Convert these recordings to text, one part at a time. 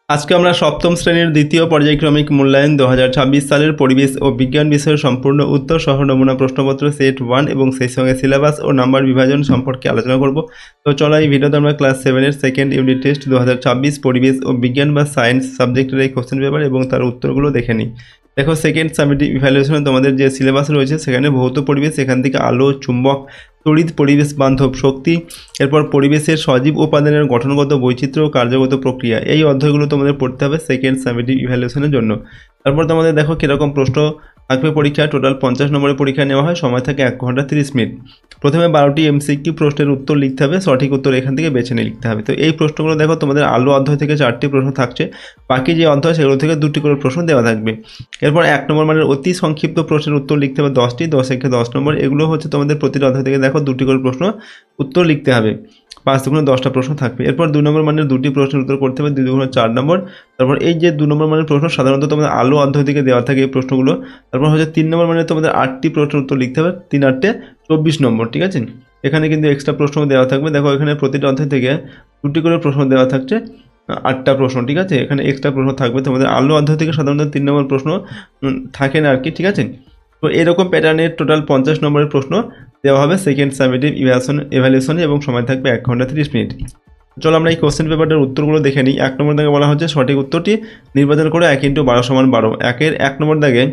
আজকে আমরা সপ্তম শ্রেণীর দ্বিতীয় পর্যায়ক্রমিক মূল্যায়ন 2026 সালের পরিবেশ ও বিজ্ঞান বিষয়ের সম্পূর্ণ উত্তর সহ নমুনা প্রশ্নপত্র সেট 1 এবং সেই সঙ্গে সিলেবাস ও নাম্বার বিভাজন সম্পর্কে আলোচনা করব। তো চলো এই ভিডিওতে আমরা ক্লাস 7-এর সেকেন্ড ইউনিট টেস্ট 2026 পরিবেশ ও বিজ্ঞান বা সায়েন্স সাবজেক্টের এই কোশ্চেন পেপার এবং তার উত্তরগুলো দেখে নিই। দেখো, সেকেন্ড সামেটিভ ইভ্যালুয়েশনে তোমাদের যে সিলেবাস রয়েছে সেখানে ভৌত পরিবেশ, এখান থেকে আলো, চুম্বক, তড়িৎ, পরিবেশ বান্ধব শক্তি, এরপর পরিবেশের সজীব উপাদানের গঠনগত বৈচিত্র্য ও কার্যগত প্রক্রিয়া, এই অধ্যায়গুলো তোমাদের পড়তে হবে সেকেন্ড সামেটিভ ইভ্যালুয়েশনের জন্য। তারপর তোমাদের দেখো কীরকম প্রশ্ন থাকবে পরীক্ষা। টোটাল 50 নম্বরের পরীক্ষা নেওয়া হয়, সময় থাকে 1 ঘন্টা 30 মিনিট। প্রথমে 12টি এমসিকিউ প্রশ্নের উত্তর লিখতে হবে, সঠিক উত্তর এখান থেকে বেছে নিয়ে লিখতে হবে। তো এই প্রশ্নগুলো দেখো তোমাদের আলো অধ্যায় থেকে 4টি প্রশ্ন থাকছে, বাকি যে অধ্যায় সেগুলো থেকে 2টি করে প্রশ্ন দেওয়া থাকবে। এরপর 1 নম্বর মানের অতি সংক্ষিপ্ত প্রশ্নের উত্তর লিখতে হবে 10টি, 10 একে 10 নম্বর। এগুলো হচ্ছে তোমাদের প্রতিটা অধ্যায় থেকে দেখো 2টি করে প্রশ্ন উত্তর লিখতে হবে, 5 দুগুণে 10টা প্রশ্ন থাকবে। এরপর 2 নম্বর মানের 2টি প্রশ্নের উত্তর করতে হবে, 2 দুগুণে 4 নম্বর। তারপর এই যে 2 নম্বর মানের প্রশ্ন সাধারণত তোমাদের আলো অধ্যায় থেকে দেওয়া থাকে এই প্রশ্নগুলো। তারপর হচ্ছে 3 নম্বর মানের তোমাদের 8টি প্রশ্নের উত্তর লিখতে হবে, 3 8 24 নম্বর, ঠিক আছে। এখানে কিন্তু এক্সট্রা প্রশ্ন দেওয়া থাকবে, দেখো এখানে প্রতিটা অধ্যায় থেকে 2টি করে প্রশ্ন দেওয়া থাকছে, 8টা প্রশ্ন, ঠিক আছে। এখানে এক্সট্রা প্রশ্ন থাকবে, তোমাদের আলো অধ্যায় থেকে সাধারণত 3 নম্বর প্রশ্ন থাকে না আর কি, ঠিক আছে। তো এরকম প্যাটার্নের টোটাল 50 নম্বরের প্রশ্ন দেওয়া হবে সেকেন্ড সামেটিভ ইভ্যালুয়েশনে এবং সময় থাকবে 1 ঘন্টা 30 মিনিট। চলো আমরা এই কোশ্চেন পেপারটার উত্তরগুলো দেখে নিই। 1 নম্বর দাগে বলা হচ্ছে সঠিক উত্তরটি নির্বাচন করে 1 × 12 = 12। 1 নম্বর দাগে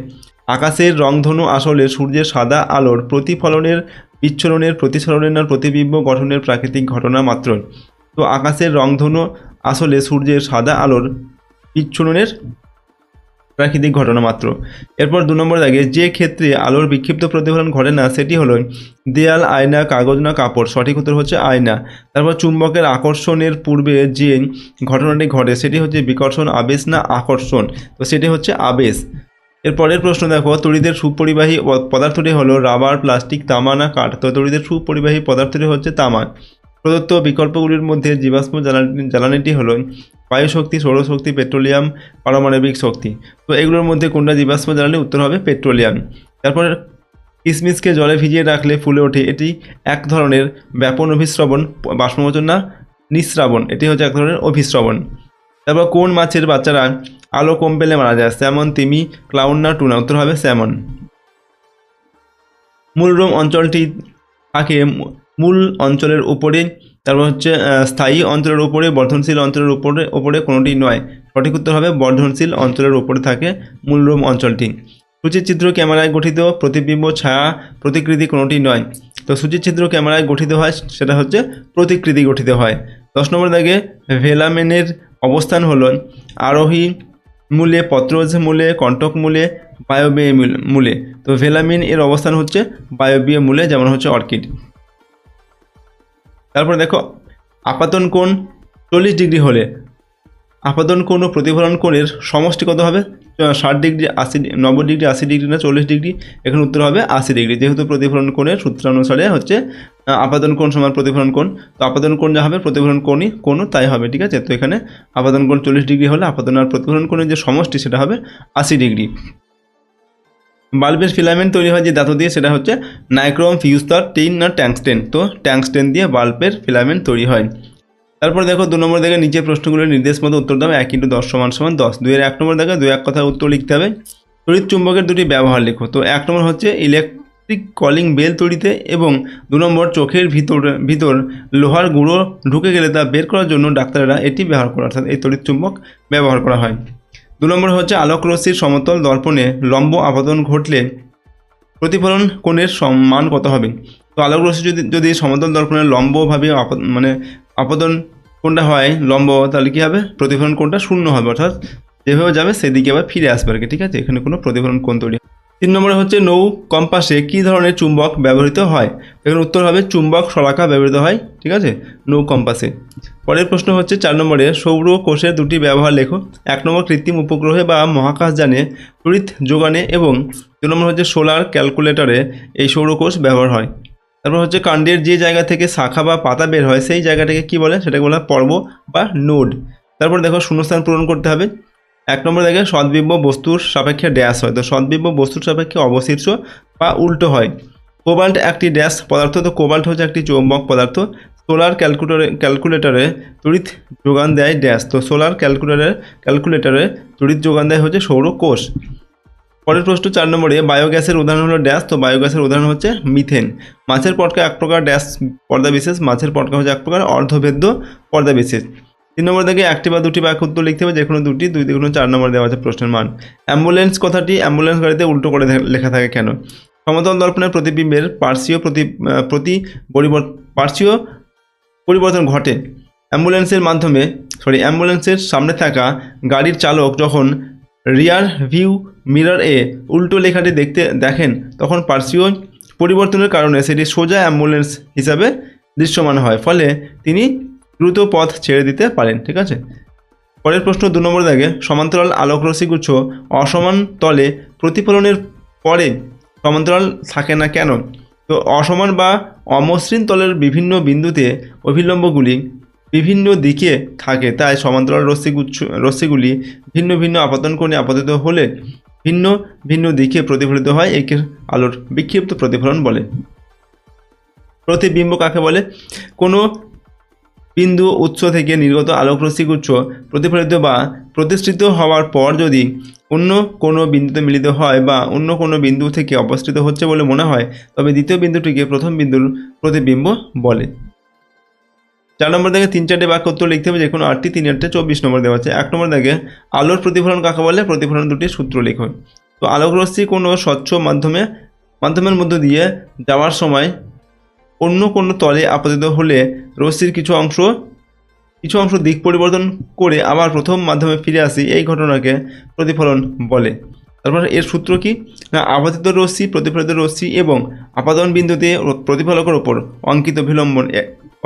আকাশের রংধনু আসলে সূর্যের সাদা আলোর প্রতিফলনের, বিচ্ছুরণের, প্রতিসরণের না প্রতিবিম্ব গঠনের প্রাকৃতিক ঘটনা মাত্র। তো আকাশের রংধনু আসলে সূর্যের সাদা আলোর বিচ্ছুরণের প্রাকৃতিক ঘটনা মাত্র। এরপর 2 নম্বর দাগে যে ক্ষেত্রে আলোর বিক্ষিপ্ত প্রতিফলন ঘটে না সেটি হলো দেয়াল, আয়না, কাগজ না কাপড়। সঠিক উত্তর হচ্ছে আয়না। তারপর চুম্বকের আকর্ষণের পূর্বে যে ঘটনাটি ঘটে সেটি হচ্ছে বিকর্ষণ, আবেশ না আকর্ষণ। তো সেটি হচ্ছে আবেশ। এরপরের প্রশ্ন দেখো, তড়িতের সুপরিবাহী পদার্থটি হলো রাবার, প্লাস্টিক, তামা না কাঠ। তো তড়িতের সুপরিবাহী পদার্থটি হচ্ছে তামা। প্রদত্ত বিকল্পগুলির মধ্যে জীবাশ্ম জ্বালানিটি হলো বায়ু শক্তি, সৌরশক্তি, পেট্রোলিয়াম, পারমাণবিক শক্তি। তো এগুলোর মধ্যে কোনটা জীবাশ্ম জ্বালানি? উত্তর হবে পেট্রোলিয়াম। তারপরে কিশমিশকে জলে ভিজিয়ে রাখলে ফুলে ওঠে, এটি এক ধরনের ব্যাপন অভিস্রবণ, বাষ্পমোচন না নিঃস্রাবণ। এটি হচ্ছে এক ধরনের অভিস্রবণ। তারপর কোন মাছের বাচ্চারা আলো কম পেলে মারা যায়? স্যামন, তিমি, ক্লাউন না টুনা। উত্তর হবে স্যামন। মূলরোম অঞ্চলটি থাকে মূল অঞ্চলের উপরে, তারপর হচ্ছে স্থায়ী অঞ্চলের উপরে, বর্ধনশীল অঞ্চলের উপরে কোনোটি নয়। সঠিক উত্তর হবে বর্ধনশীল অঞ্চলের উপরে থাকে মূলরোম অঞ্চলটি। সূচিচিত্র ক্যামেরায় গঠিত প্রতিবিম্ব, ছায়া, প্রতিকৃতি কোনোটি নয়। তো সূচিচিত্র ক্যামেরায় গঠিত হয় সেটা হচ্ছে প্রতিকৃতি গঠিত হয়। 10 নম্বর দাগে ভেলামেনের অবস্থান হলো আরোহী মূলে, পত্রজ মূলে, কণ্টক মূলে, বায়বীয় মূলে। তো ভেলামিন এর অবস্থান হচ্ছে বায়বীয় মূলে, যেমন হচ্ছে অর্কিড। তারপরে দেখো আপাতন কোণ 40 ডিগ্রি হলে আপাতন কোণ ও প্রতিফলন কোণের সমষ্টি কত হবে? 60 ডিগ্রি, 80, 90 ডিগ্রি, 80 ডিগ্রি না 40 ডিগ্রি? এখানে উত্তর হবে 80 ডিগ্রি, যেহেতু প্রতিফলন কোণের সূত্রানুসারে হচ্ছে আপাতন কোণ সমান প্রতিফলন কোণ। তো আপাতন কোণ যা হবে প্রতিফলন কোণও তাই হবে, ঠিক আছে। তো এখানে আপাতন কোণ 40 ডিগ্রি হলে আপাতন আর প্রতিফলন কোণের যে সমষ্টি সেটা হবে 80 ডিগ্রি। বাল্বের ফিলামেন্ট তৈরি হয় যে ধাতু দিয়ে সেটা হচ্ছে নাইক্রোম, ফিউজতার, টিন না ট্যাংস্টেন। তো ট্যাংস্টেন দিয়ে বাল্বের ফিলামেন্ট তৈরি হয়। তারপর দেখো 2 নম্বর দেখে নিচে প্রশ্নগুলোর নির্দেশ মতো উত্তর দেবে। 1 × 10 = 10। 2 এর 1 নম্বর দেখে 2 এক কথায় উত্তর লিখতে হবে। তড়িৎ চুম্বকের 2টি ব্যবহার লেখো। তো 1 নম্বর হচ্ছে ইলেকট্রিক কলিং বেল তৈরিতে, এবং 2 নম্বর চোখের ভিতর লোহার গুঁড়ো ঢুকে গেলে তা বের করার জন্য ডাক্তাররা এটি ব্যবহার করে, অর্থাৎ এই তড়িৎ চুম্বক ব্যবহার করা হয়। 2 নম্বর হচ্ছে আলোক রশ্মির সমতল দর্পণে লম্ব আপতন ঘটলে প্রতিফলন কোণের মান কত হবে? তো আলোক রশ্মি যদি সমতল দর্পণের লম্বভাবে আপতন কোণটা হয় লম্ব, তাহলে কী হবে? প্রতিফলন কোণটা 0 হবে, অর্থাৎ যেভাবে যাবে সেদিকে আবার ফিরে আসবে আর কি, ঠিক আছে। এখানে কোনো প্রতিফলন কোণ তৈরি। 3 নম্বরে হচ্ছে নৌ কম্পাসে কী ধরনের চুম্বক ব্যবহৃত হয়? এখানে উত্তর হবে চুম্বক শলাকা ব্যবহৃত হয়, ঠিক আছে, নৌ কম্পাসে। পরের প্রশ্ন হচ্ছে 4 নম্বরে সৌর কোষের 2টি ব্যবহার লেখো। 1 নম্বর কৃত্রিম উপগ্রহে বা মহাকাশযানে তড়িৎ যোগানে, এবং 2 নম্বর হচ্ছে সোলার ক্যালকুলেটরে এই সৌরকোষ ব্যবহার হয়। তারপর হচ্ছে কাণ্ডের যে জায়গা থেকে শাখা বা পাতা বের হয় সেই জায়গাটাকে কী বলে? সেটাকে বলা হয় পর্ব বা নোড। তারপর দেখো শূন্যস্থান পূরণ করতে হবে। 1 নম্বর দেখে সদ্বিম্ব বস্তুর সাপেক্ষে ড্যাশ হয়। তো সদ্বিম্ব বস্তুর সাপেক্ষে অবশীর্ষ বা উল্টো হয়। কোবাল্ট একটি ড্যাশ পদার্থ। তো কোবাল্ট হচ্ছে একটি চৌম্বক পদার্থ। সোলার ক্যালকুলেটরে তড়িৎ যোগান দেয় ড্যাশ। তো সোলার ক্যালকুলেটরে তড়িৎ যোগান দেয় হচ্ছে সৌরকোষ। পরের প্রশ্ন 4 নম্বরে বায়োগ্যাসের উদাহরণ হলো ড্যাশ। তো বায়োগ্যাসের উদাহরণ হচ্ছে মিথেন। মাছের পটকা এক প্রকার ড্যাশ পর্দা বিশেষ। মাছের পটকা হচ্ছে এক প্রকার অর্ধভেদ্য পর্দা বিশেষ। 3 নম্বর থেকে একটি বা দুটি বাক্য উত্তর লিখতে হবে, যে কোনো দুটি। 2 দ্বিগুণ 4 নম্বর দেওয়া আছে প্রশ্নের মান। অ্যাম্বুলেন্স কথাটি অ্যাম্বুলেন্স গাড়িতে উল্টো করে লেখা থাকে কেন? সমতল দর্পণের প্রতিবিম্বের পার্শ্বীয় পরিবর্তন ঘটে। অ্যাম্বুলেন্সের সামনে থাকা গাড়ির চালক যখন রিয়ার ভিউ মিররে উল্টো লেখাটি দেখেন তখন পার্শ্বীয় পরিবর্তনের কারণে সেটি সোজা অ্যাম্বুলেন্স হিসাবে দৃশ্যমান হয়, ফলে তিনি দ্রুত পথ ছেড়ে দিতে পারেন। ঠিক আছে। পরের প্রশ্ন 2 নম্বর দাগে সমান্তরাল আলোকরশ্মিগুচ্ছ অসমান তলে প্রতিফলনের পরে সমান্তরাল থাকে না কেন? তো অসমান বা অমসৃণ তলের বিভিন্ন বিন্দুতে অভিলম্বগুলি বিভিন্ন দিকে থাকে, তাই সমান্তরাল রশ্মিগুলি ভিন্ন ভিন্ন আপতন কোণে আপতিত হলে ভিন্ন ভিন্ন দিকে প্রতিফলিত হয়। একে আলোর বিক্ষিপ্ত প্রতিফলন বলে। প্রতিবিম্ব কাকে বলে? কোনো বিন্দু উৎস থেকে নির্গত আলোকরশ্মিগুচ্ছ প্রতিফলিত বা প্রতিষ্ঠিত হওয়ার পর যদি অন্য কোনো বিন্দুতে মিলিত হয় বা অন্য কোনো বিন্দু থেকে অবস্থিত হচ্ছে বলে মনে হয়, তবে দ্বিতীয় বিন্দুটিকে প্রথম বিন্দুর প্রতিবিম্ব বলে। 4 নম্বর থেকে 3-4টে বাক্য উত্তর লিখতে হবে, যে কোনো 8টি। 3-8টে 24 নম্বর দেওয়া আছে। 1 নম্বর থেকে আলোর প্রতিফলন কাকে বলে? প্রতিফলন দুটির সূত্র লিখুন। তো আলোকরশ্মি কোনো স্বচ্ছ মাধ্যমের মধ্য দিয়ে যাওয়ার সময় অন্য কোনো তলে আপতিত হলে রশ্মির কিছু অংশ দিক পরিবর্তন করে আবার প্রথম মাধ্যমে ফিরে আসে, এই ঘটনাকে প্রতিফলন বলে। তারপর এর সূত্র কি না, আপতিত রশ্মি, প্রতিফলিত রশ্মি এবং আপাদন বিন্দুতে প্রতিফলকের ওপর অঙ্কিত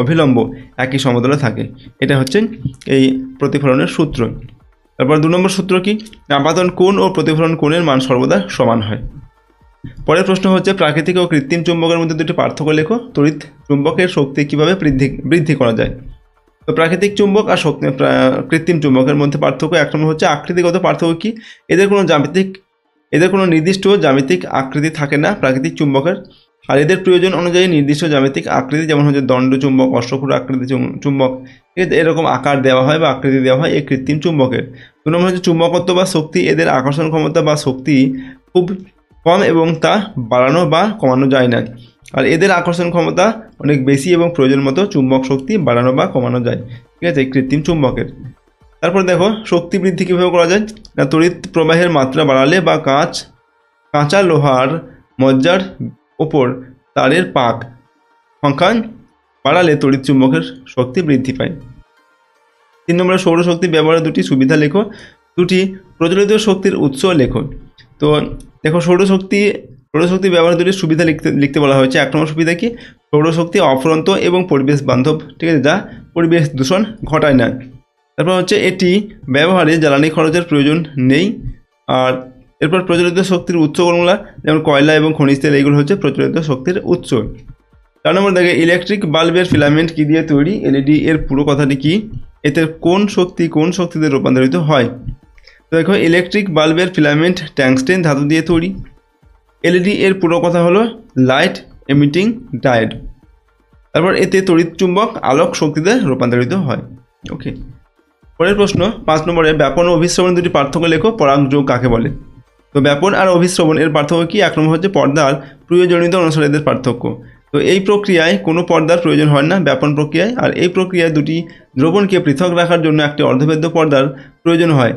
অভিলম্ব একই সমতলে থাকে। এটা হচ্ছে এই প্রতিফলনের সূত্র। তারপর 2 নম্বর সূত্র কি, আপাদন কোণ ও প্রতিফলন কোণের মান সর্বদা সমান হয়। পরের প্রশ্ন হচ্ছে প্রাকৃতিক ও কৃত্রিম চুম্বকের মধ্যে দুটি পার্থক্য লেখো। তড়িৎ চুম্বকের শক্তি কিভাবে বৃদ্ধি করা যায়? তো প্রাকৃতিক চুম্বক আর কৃত্রিম চুম্বকের মধ্যে পার্থক্য 1 নম্বর হচ্ছে আকৃতিগত পার্থক্য কি, এদের কোনো নির্দিষ্ট জ্যামিতিক আকৃতি থাকে না প্রাকৃতিক চুম্বকের, আর এদের প্রয়োজন অনুযায়ী নির্দিষ্ট জ্যামিতিক আকৃতি, যেমন হচ্ছে দণ্ড চুম্বক, অশ্বক্ষুর আকৃতি চুম্বক, ঠিক আছে, এরকম আকার দেওয়া হয় বা আকৃতি দেওয়া হয় এই কৃত্রিম চুম্বকের। 2 নম্বর হচ্ছে চুম্বকত্ব বা শক্তি, এদের আকর্ষণ ক্ষমতা বা শক্তি খুব কম এবং তা বাড়ানো বা কমানো যায় না, আর এদের আকর্ষণ ক্ষমতা অনেক বেশি এবং প্রয়োজন মতো চুম্বক শক্তি বাড়ানো বা কমানো যায়। ঠিক আছে, কৃত্রিম চুম্বকের। তারপর দেখো শক্তি বৃদ্ধি কীভাবে করা যায় না, তড়িৎ প্রবাহের মাত্রা বাড়ালে বা কাঁচা লোহার মজ্জার ওপর তারের পাক সংখ্যা বাড়ালে তড়িৎ চুম্বকের শক্তি বৃদ্ধি পায়। 3 নম্বরে সৌরশক্তি ব্যবহারের দুটি সুবিধা লেখো। দুটি প্রচলিত শক্তির উৎস লেখো। তো দেখো সৌরশক্তি ব্যবহারের দুটি সুবিধা লিখতে বলা হয়েছে। 1 নম্বর সুবিধা কি, সৌরশক্তি অফুরন্ত এবং পরিবেশ বান্ধব, ঠিক আছে, যা পরিবেশ দূষণ ঘটায় না। তারপর হচ্ছে এটি ব্যবহারে জ্বালানি খরচের প্রয়োজন নেই। আর এরপর প্রচলিত শক্তির উৎসগুলো যেমন কয়লা এবং খনিজ তেল, এগুলো হচ্ছে প্রচলিত শক্তির উৎস। 4 নম্বর দেখে ইলেকট্রিক বাল্বের ফিলামেন্ট কি দিয়ে তৈরি? এলইডি এর পুরো কথাটি কি? এতে কোন শক্তিতে রূপান্তরিত হয়? তো দেখো ইলেকট্রিক বাল্বের ফিলামেন্ট ট্যাংস্টেন ধাতু দিয়ে তৈরি। এলইডি এর পুরো কথা হলো লাইট এমিটিং ডায়োড। তারপর এতে তড়িৎ চুম্বক আলোক শক্তিতে রূপান্তরিত হয়। ওকে, পরের প্রশ্ন 5 নম্বরে ব্যাপন ও অভিশ্রবণ দুটি পার্থক্য লেখো। পরাগযোগ কাকে বলে? তো ব্যাপন আর অভিশ্রবণ এর পার্থক্য কি? 1 নম্বর হচ্ছে পর্দার প্রয়োজনীয়তা অনুসারে এদের পার্থক্য। তো এই প্রক্রিয়ায় কোনো পর্দার প্রয়োজন হয় না ব্যাপন প্রক্রিয়ায়, আর এই প্রক্রিয়ায় দুটি দ্রবণকে পৃথক রাখার জন্য একটি অর্ধভেদ্য পর্দার প্রয়োজন হয়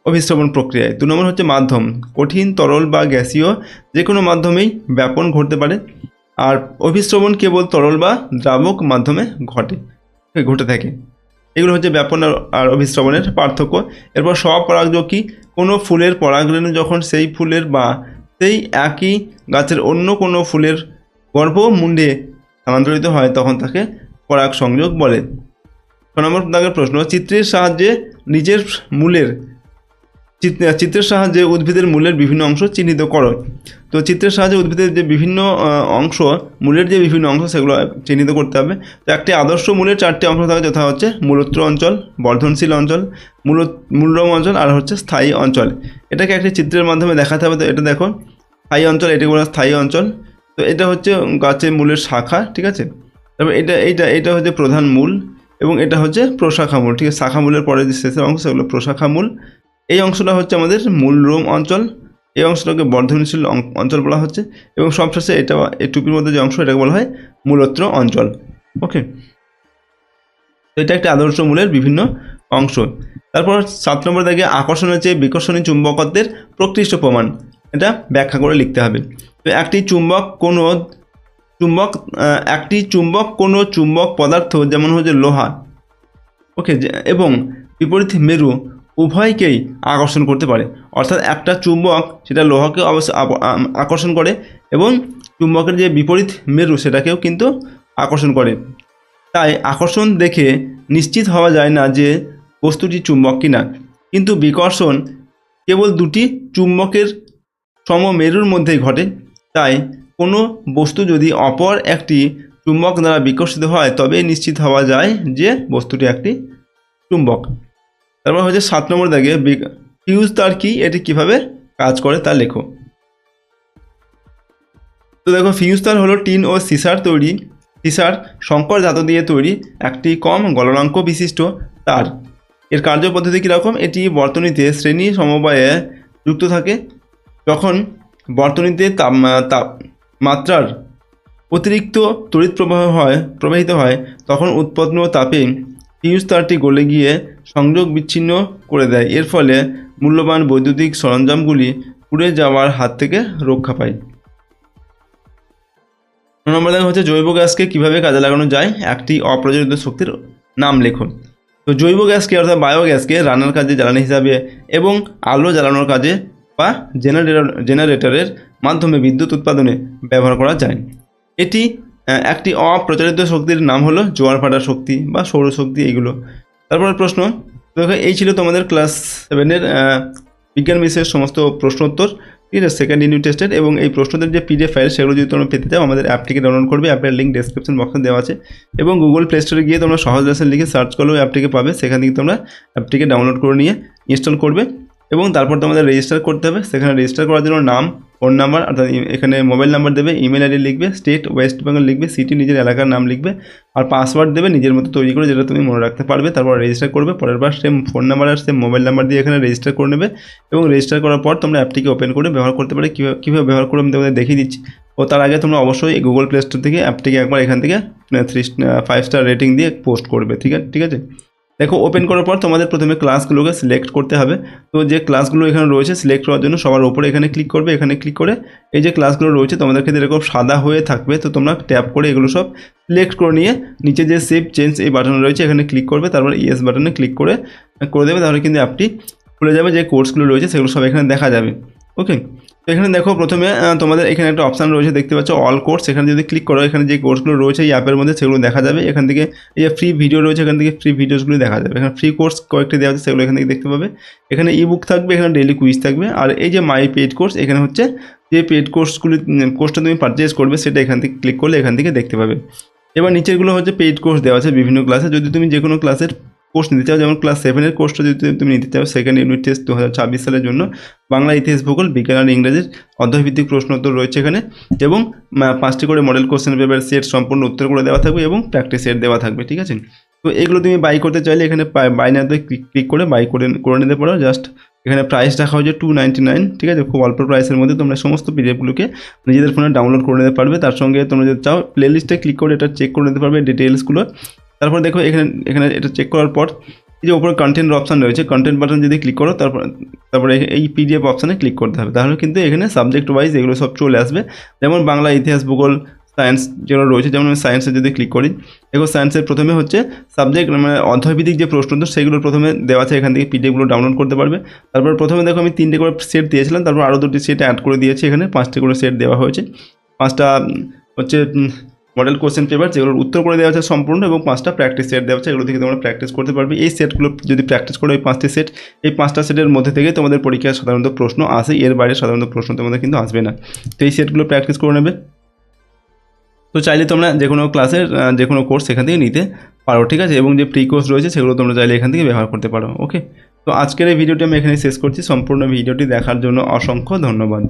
অভিশ্রবণ প্রক্রিয়ায়। 2 নম্বর হচ্ছে মাধ্যম, কঠিন, তরল বা গ্যাসীয় যে কোনো মাধ্যমেই ব্যাপন ঘটতে পারে, আর অভিশ্রবণ কেবল তরল বা দ্রাবক মাধ্যমে ঘটে থাকে। এগুলো হচ্ছে ব্যাপন আর অভিশ্রবণের পার্থক্য। এরপর স্বপরাগযোগ কি? কোনো ফুলের পরাগরেণু যখন সেই ফুলের বা সেই একই গাছের অন্য কোনো ফুলের গর্ভমুণ্ডে স্থানান্তরিত হয় তখন তাকে পরাগ সংযোগ বলে। 6 নম্বর দাগের প্রশ্ন, চিত্রের সাহায্যে উদ্ভিদের মূলের বিভিন্ন অংশ চিহ্নিত করো। তো চিত্রের সাহায্যে উদ্ভিদের যে বিভিন্ন মূলের যে বিভিন্ন অংশ সেগুলো চিহ্নিত করতে হবে। তো একটি আদর্শ মূলের 4টি অংশ থাকে, যথা হচ্ছে মূলত্র অঞ্চল, বর্ধনশীল অঞ্চল, মূলরম অঞ্চল আর হচ্ছে স্থায়ী অঞ্চল। এটাকে একটি চিত্রের মাধ্যমে দেখাতে হবে। তো এটা দেখো স্থায়ী অঞ্চল, এটি বলা স্থায়ী অঞ্চল। তো এটা হচ্ছে গাছের মূলের শাখা, ঠিক আছে, তারপর এটা হচ্ছে প্রধান মূল এবং এটা হচ্ছে প্রশাখা মূল, ঠিক আছে। শাখা মূলের পরে যে শেষের অংশ সেগুলো প্রশাখা মূল। এই অংশটা হচ্ছে আমাদের মূল রোম অঞ্চল, এই অংশটাকে বর্ধনশীল অঞ্চল বলা হচ্ছে এবং সবশেষে এটা এই টুপির মধ্যে যে অংশ এটাকে বলা হয় মূলত্র অঞ্চল। ওকে, তো এটা একটা আদর্শ মূলের বিভিন্ন অংশ। তারপর 7 নম্বর দাগে আকর্ষণের চেয়ে বিকর্ষণী চুম্বকত্বের প্রকৃষ্ট প্রমাণ, এটা ব্যাখ্যা করে লিখতে হবে। তো একটি চুম্বক কোনো চুম্বক পদার্থ যেমন হচ্ছে লোহা, ওকে, এবং বিপরীত মেরু উভয়কেই আকর্ষণ করতে পারে। অর্থাৎ একটা চুম্বক সেটা লোহাকে অবশ্যই আকর্ষণ করে এবং চুম্বকের যে বিপরীত মেরু সেটাকেও কিন্তু আকর্ষণ করে। তাই আকর্ষণ দেখে নিশ্চিত হওয়া যায় না যে বস্তুটি চুম্বক কিনা, কিন্তু বিকর্ষণ কেবল দুটি চুম্বকের সমমেরুর মধ্যেই ঘটে। তাই কোনো বস্তু যদি অপর একটি চুম্বক দ্বারা বিকর্ষিত হয় তবে নিশ্চিত হওয়া যায় যে বস্তুটি একটি চুম্বক। তারপর হচ্ছে 7 নম্বর দাগে ফিউজ তার কি, এটি কিভাবে কাজ করে তা লেখো। তো দেখো, ফিউজ তার হলো টিন ও সিসার সংকর ধাতু দিয়ে তৈরি একটি কম গলনাঙ্ক বিশিষ্ট তার। এর কার্যপদ্ধতি কীরকম, এটি বর্তনীতে শ্রেণী সমবায়ে যুক্ত থাকে। যখন বর্তনীতে তাপমাত্রার অতিরিক্ত তড়িৎ প্রবাহিত হয় তখন উৎপন্ন তাপে ফিউজ তারটি গলে গিয়ে সংযোগ বিচ্ছিন্ন করে দেয়। এর ফলে মূল্যবান বৈদ্যুতিক সরঞ্জামগুলি পুড়ে যাওয়ার হাত থেকে রক্ষা পায়। 9 নম্বর দাগে হচ্ছে জৈব গ্যাসকে কীভাবে কাজে লাগানো যায়, একটি অপ্রজ্বলিত শক্তির নাম লেখুন। তো জৈব গ্যাসকে অর্থাৎ বায়োগ্যাসকে রান্নার কাজে জ্বালানি হিসাবে এবং আলো জ্বালানোর কাজে বা জেনারেটরের মাধ্যমে বিদ্যুৎ উৎপাদনে ব্যবহার করা যায়। এটি একটি অপ্রচলিত শক্তির নাম হলো জোয়ার ভাটার শক্তি বা সৌরশক্তি, এইগুলো। তারপর প্রশ্ন, দেখো এই ছিল তোমাদের ক্লাস 7-এর বিজ্ঞান বিষয়ের সমস্ত প্রশ্ন উত্তর, ঠিক আছে, সেকেন্ড ইউনিট টেস্টের। এবং এই প্রশ্নদের যে PDF ফাইল সেগুলো যদি তোমরা পেতে চাও আমাদের অ্যাপটিকে ডাউনলোড করবে, অ্যাপের লিঙ্ক ডেসক্রিপশন বক্সে দেওয়া আছে এবং গুগল প্লে স্টোরে গিয়ে তোমরা সহজ লেসন লিখে সার্চ করলেও অ্যাপটিকে পাবে। সেখান থেকে তোমরা অ্যাপটিকে ডাউনলোড করে নিয়ে ইনস্টল করবে এবং তারপর তোমাদের রেজিস্টার করতে হবে। সেখানে রেজিস্টার করার জন্য নাম, ফোন নাম্বার, অর্থাৎ এখানে মোবাইল নাম্বার দেবে, ইমেল আইডি লিখবে, স্টেট ওয়েস্ট বেঙ্গল লিখবে, সিটি নিজের এলাকার নাম লিখবে আর পাসওয়ার্ড দেবে নিজের মতো তৈরি করে, যেটা তুমি মনে রাখতে পারবে। তারপর রেজিস্টার করবে, পরের বার সেম ফোন নাম্বার আর সেম মোবাইল নাম্বার দিয়ে এখানে রেজিস্টার করে নেবে এবং রেজিস্টার করার পর তোমরা অ্যাপটিকে ওপেন করে ব্যবহার করতে পারে। কীভাবে ব্যবহার করবে আমি তোমাদের দেখিয়ে দিচ্ছি। ও তার আগে তোমরা অবশ্যই গুগল প্লে স্টোর থেকে অ্যাপটিকে একবার এখান থেকে 5 স্টার রেটিং দিয়ে পোস্ট করবে, ঠিক আছে। দেখো, ওপেন করার পর তোমাদের প্রথমে ক্লাসগুলোকে সিলেক্ট করতে হবে। তো যে ক্লাসগুলো এখানে রয়েছে সিলেক্ট করার জন্য সবার উপরে এখানে ক্লিক করবে। এখানে ক্লিক করে এই যে ক্লাসগুলো রয়েছে তোমাদের ক্ষেত্রে এরকম সাদা হয়ে থাকবে, তো তোমরা ট্যাপ করে এগুলো সব সিলেক্ট করে নিয়ে নিচে যে সেভ চেঞ্জ এই বাটন রয়েছে এখানে ক্লিক করবে, তারপর ইয়েস বাটনে ক্লিক করে দেবে। তাহলে কিন্তু অ্যাপটি খুলে যাবে, যে কোর্সগুলো রয়েছে সেগুলো সব এখানে দেখা যাবে। ওকে, তো এখানে দেখো প্রথমে তোমাদের এখানে একটা অপশান রয়েছে দেখতে পাচ্ছ অল কোর্স, এখানে যদি ক্লিক করো এখানে যে কোর্সগুলো রয়েছে এই অ্যাপের মধ্যে সেগুলো দেখা যাবে। এখান থেকে এই যে ফ্রি ভিডিও রয়েছে এখান থেকে ফ্রি ভিডিওসগুলো দেখা যাবে। এখানে ফ্রি কোর্স কয়েকটি দেওয়া আছে সেগুলো এখান থেকে দেখতে পাবে। এখানে ইবুক থাকবে, এখানে ডেইলি কুইজ থাকবে আর এই যে মাই পেড কোর্স, এখানে হচ্ছে যে পেড কোর্সটা তুমি পারচেজ করবে সেটা এখান থেকে ক্লিক করলে এখান থেকে দেখতে পাবে। এবার নিচেরগুলো হচ্ছে পেইড কোর্স দেওয়া আছে বিভিন্ন ক্লাসে। যদি তুমি যে কোনো ক্লাসের কোর্স নিতে চাও, যেমন ক্লাস 7-এর কোর্সটা যদি তুমি নিতে চাও সেকেন্ড ইউনিট টেস্ট 2026 সালের জন্য বাংলা, ইতিহাস, ভূগোল, বিজ্ঞান আর ইংরেজির অধ্যায়ভিত্তিক প্রশ্ন উত্তর রয়েছে এখানে এবং 5টি করে মডেল কোশ্চেন পেপার সেট সম্পূর্ণ উত্তর করে দেওয়া থাকবে এবং প্র্যাকটিস সেট দেওয়া থাকবে, ঠিক আছে। তো এগুলো তুমি বাই করতে চাইলে এখানে বাই নাতে ক্লিক করে বাই করে নিতে পারো। জাস্ট এখানে প্রাইস রাখা হয়েছে 299, ঠিক আছে। খুব অল্প প্রাইসের মধ্যে তোমরা সমস্ত পিডিএফগুলোকে নিজেদের ফোনে ডাউনলোড করে নিতে পারবে। তার সঙ্গে তোমরা যদি চাও প্লে লিস্টে ক্লিক করে এটা চেক করে নিতে পারবে ডিটেলসগুলো। তারপর দেখো এখানে এটা চেক করার পর এই যে উপরে কন্টেন্ট অপশান রয়েছে, কন্টেন্ট বাটন যদি ক্লিক করো তারপরে এই PDF অপশানে ক্লিক করতে হবে। তাহলে কিন্তু এখানে সাবজেক্ট ওয়াইজ এগুলো সব চলে আসবে। যেমন বাংলা, ইতিহাস, ভূগোল, সায়েন্স যেগুলো রয়েছে, যেমন আমি সায়েন্সে যদি ক্লিক করি দেখো সায়েন্সের প্রথমে হচ্ছে সাবজেক্ট মানে অধ্যায়ভিত্তিক যে প্রশ্ন সেগুলো প্রথমে দেওয়া আছে, এখান থেকে পিডিএফগুলো ডাউনলোড করতে পারবে। তারপর প্রথমে দেখো আমি 3টে করে সেট দিয়েছিলাম, তারপর আরও 2টি সেট অ্যাড করে দিয়েছি, এখানে 5টি করে সেট দেওয়া হয়েছে। 5টা হচ্ছে মডেল কোশ্চেন পেপার যেগুলোর উত্তর করে দেওয়া আছে সম্পূর্ণ এবং 5টা প্র্যাকটিস সেট দেওয়া আছে, এগুলো থেকে তোমরা প্র্যাকটিস করতে পারবে। এই সেটগুলো যদি প্র্যাকটিস করো এই 5টি সেট, এই 5টা সেটের মধ্যে থেকে তোমাদের পরীক্ষায় সাধারণত প্রশ্ন আসে, এর বাইরে সাধারণত প্রশ্ন তোমাদের কিন্তু আসবে না। তো এই সেটগুলো প্র্যাকটিস করে নেবে। তো চাইলে তোমরা যে কোনো ক্লাসের যে কোনো কোর্স এখান থেকে নিতে পারো, ঠিক আছে। এবং যে প্রি কোর্স রয়েছে সেগুলো তোমরা চাইলে এখান থেকে ব্যবহার করতে পারো। ওকে, তো আজকের এই ভিডিওটি আমি এখানে শেষ করছি। সম্পূর্ণ ভিডিওটি দেখার জন্য অসংখ্য ধন্যবাদ।